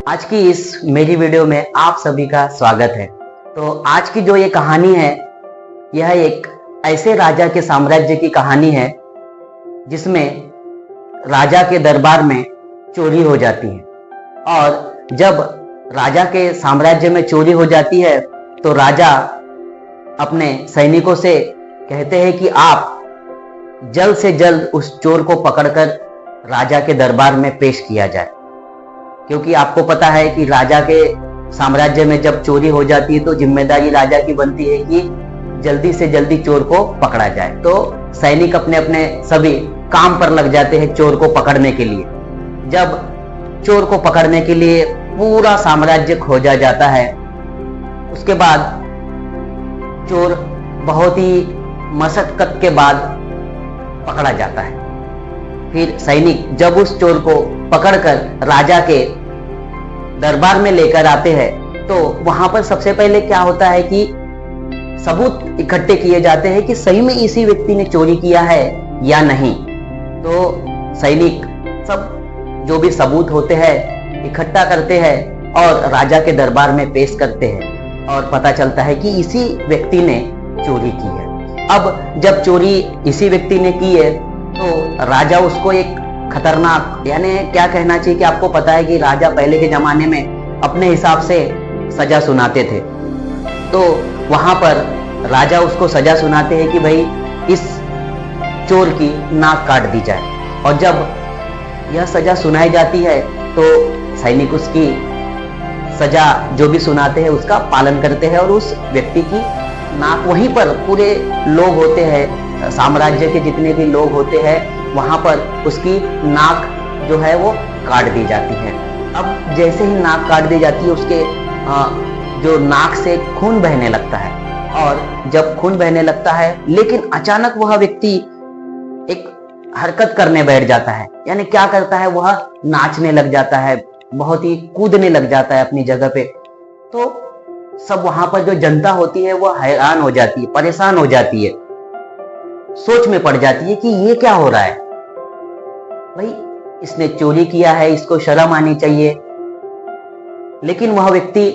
आज की इस मेरी वीडियो में आप सभी का स्वागत है। तो आज की जो ये कहानी है, यह एक ऐसे राजा के साम्राज्य की कहानी है जिसमें राजा के दरबार में चोरी हो जाती है। और जब राजा के साम्राज्य में चोरी हो जाती है तो राजा अपने सैनिकों से कहते हैं कि आप जल्द से जल्द उस चोर को पकड़कर राजा के दरबार में पेश किया जाए, क्योंकि आपको पता है कि राजा के साम्राज्य में जब चोरी हो जाती है तो जिम्मेदारी राजा की बनती है कि जल्दी से जल्दी चोर को पकड़ा जाए। तो सैनिक अपने अपने सभी काम पर लग जाते हैं चोर को पकड़ने के लिए। जब चोर को पकड़ने के लिए पूरा साम्राज्य खोजा जाता है, उसके बाद चोर बहुत ही मशक्कत के बाद पकड़ा जाता है। फिर सैनिक जब उस चोर को पकड़कर राजा के दरबार में लेकर आते हैं तो वहां पर सबसे पहले क्या होता है कि सबूत इकट्ठे किए जाते हैं कि सही में इसी व्यक्ति ने चोरी किया है या नहीं। तो सैनिक सब जो भी सबूत होते हैं इकट्ठा करते हैं और राजा के दरबार में पेश करते हैं और पता चलता है कि इसी व्यक्ति ने चोरी की है। अब जब चोरी इसी व्यक्ति ने की है तो राजा उसको एक खतरनाक, यानी क्या कहना चाहिए कि आपको पता है कि राजा पहले के जमाने में अपने हिसाब से सजा सुनाते थे। तो वहां पर राजा उसको सजा सुनाते हैं कि भाई इस चोर की नाक काट दी जाए। और जब यह सजा सुनाई जाती है तो सैनिक उसकी सजा जो भी सुनाते हैं उसका पालन करते हैं और उस व्यक्ति की नाक, वहीं पर पूरे लोग होते हैं, साम्राज्य के जितने भी लोग होते हैं वहां पर उसकी नाक जो है वो काट दी जाती है। अब जैसे ही नाक काट दी जाती है उसके जो नाक से खून बहने लगता है। और जब खून बहने लगता है लेकिन अचानक वह व्यक्ति एक हरकत करने बैठ जाता है। यानी क्या करता है, वह नाचने लग जाता है, बहुत ही कूदने लग जाता है अपनी जगह पे। तो सब वहां पर जो जनता होती है वह हैरान हो जाती है, परेशान हो जाती है, सोच में पड़ जाती है कि ये क्या हो रहा है। भाई इसने चोरी किया है, इसको शर्म आनी चाहिए, लेकिन वह व्यक्ति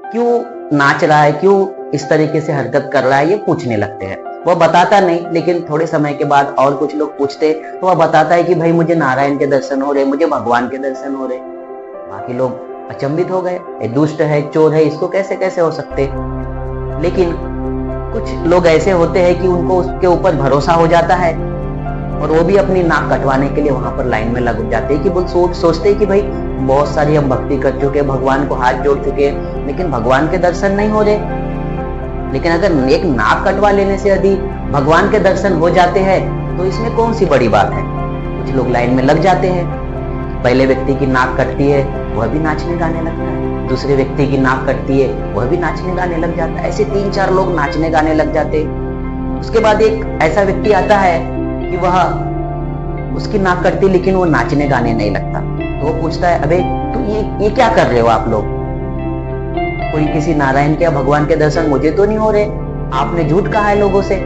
क्यों नाच रहा है, क्यों इस तरीके से हरकत कर रहा है, ये पूछने लगते हैं। वह बताता नहीं, लेकिन थोड़े समय के बाद और कुछ लोग पूछते तो वह बताता है कि भाई मुझे नारायण के दर्शन हो रहे, मुझे भगवान के दर्शन हो रहे। बाकी लोग अचंभित हो गए, ये दुष्ट है, चोर है, इसको कैसे कैसे हो सकते। लेकिन कुछ लोग ऐसे होते हैं कि उनको उसके ऊपर भरोसा हो जाता है और वो भी अपनी नाक कटवाने के लिए वहां पर लाइन में लग जाते हैं कि वो सोचते हैं कि भाई बहुत सारी हम भक्ति कर चुके, भगवान को हाथ जोड़ चुके, लेकिन भगवान के दर्शन नहीं हो रहे। लेकिन अगर एक नाक कटवा लेने से यदि भगवान के दर्शन हो जाते हैं तो इसमें कौन सी बड़ी बात है। कुछ लोग लाइन में लग जाते हैं। पहले व्यक्ति की नाक कटती है, वह भी नाचने गाने लगता है। दूसरे व्यक्ति की नाक कटती है, वह भी नाचने गाने लग जाता है। ऐसे 3-4 लोग नाचने गाने लग जाते हैं। उसके बाद एक ऐसा व्यक्ति आता है कि वह उसकी नाक कटती लेकिन वो नाचने गाने नहीं लगता। तो वो पूछता है, अबे तो ये क्या कर रहे हो आप लोग, कोई किसी नारायण के या भगवान के दर्शन मुझे तो नहीं हो रहे, आपने झूठ कहा है लोगों से।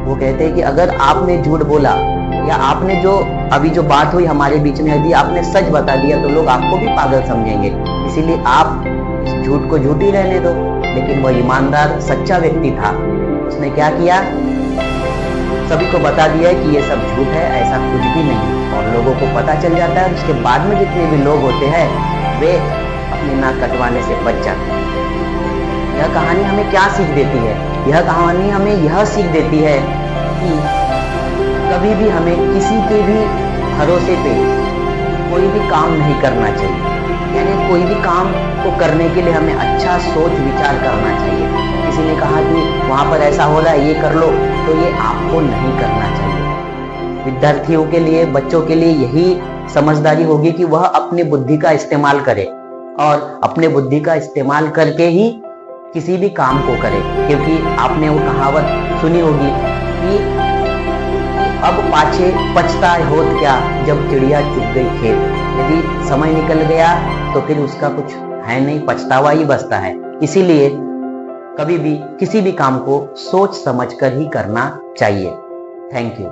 वो कहते हैं कि अगर आपने झूठ बोला या आपने जो अभी जो बात हुई हमारे बीच में, यदि आपने सच बता दिया तो लोग आपको भी पागल समझेंगे, इसीलिए आप इस झूठ को झूठ ही रहने दो। लेकिन वह ईमानदार सच्चा व्यक्ति था, उसने क्या किया, सभी को बता दिया कि ये सब झूठ है, ऐसा कुछ भी नहीं। और लोगों को पता चल जाता है। उसके बाद में जितने भी लोग होते हैं वे अपनी नाक कटवाने से बच जाते हैं। यह कहानी हमें क्या सीख देती है? यह कहानी हमें यह सीख देती है कि कभी भी हमें किसी के भी भरोसे पे कोई भी काम नहीं करना चाहिए। यानी कोई भी काम को करने के लिए हमें अच्छा सोच विचार करना चाहिए। किसी ने कहा कि वहां पर ऐसा हो रहा है, ये कर लो, तो ये आपको नहीं करना चाहिए। विद्यार्थियों के लिए, बच्चों के लिए यही समझदारी होगी कि वह अपनी बुद्धि का इस्तेमाल करे और अपने बुद्धि का इस्तेमाल करके ही किसी भी काम को करे। क्योंकि आपने वो कहावत सुनी होगी कि अब पाछे पछताए होत क्या, जब चिड़िया चुग गई खेत। यदि समय निकल गया तो फिर उसका कुछ है नहीं, पछतावा ही बचता है। इसीलिए कभी भी किसी भी काम को सोच समझ कर ही करना चाहिए। Thank you.